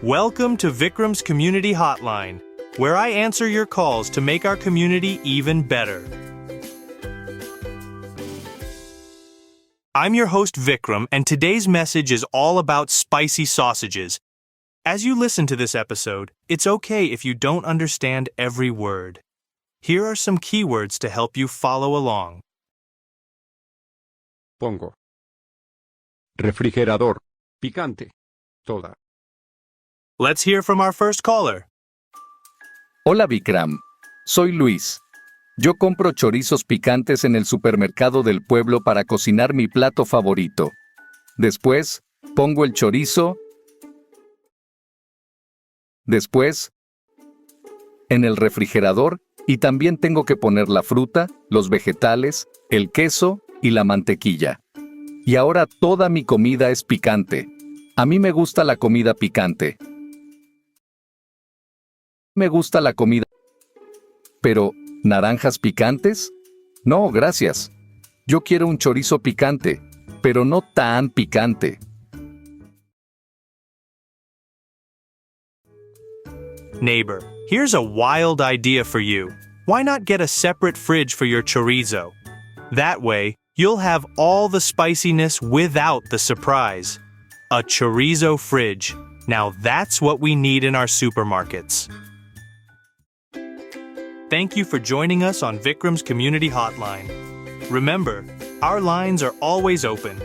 Welcome to Vikram's Community Hotline, where I answer your calls to make our community even better. I'm your host Vikram, and today's message is all about spicy sausages. As you listen to this episode, it's okay if you don't understand every word. Here are some keywords to help you follow along. Pongo. Refrigerador. Picante. Toda. Let's hear from our first caller. Hola Vikram, soy Luis. Yo compro chorizos picantes en el supermercado del pueblo para cocinar mi plato favorito. Después, pongo el chorizo. Después, en el refrigerador, y también tengo que poner la fruta, los vegetales, el queso y la mantequilla. Y ahora toda mi comida es picante. A mí me gusta la comida picante. Me gusta la comida. Pero, ¿naranjas picantes? No, gracias. Yo quiero un chorizo picante, pero no tan picante. Neighbor, here's a wild idea for you. Why not get a separate fridge for your chorizo? That way, you'll have all the spiciness without the surprise. A chorizo fridge. Now that's what we need in our supermarkets. Thank you for joining us on Vikram's Community Hotline. Remember, our lines are always open.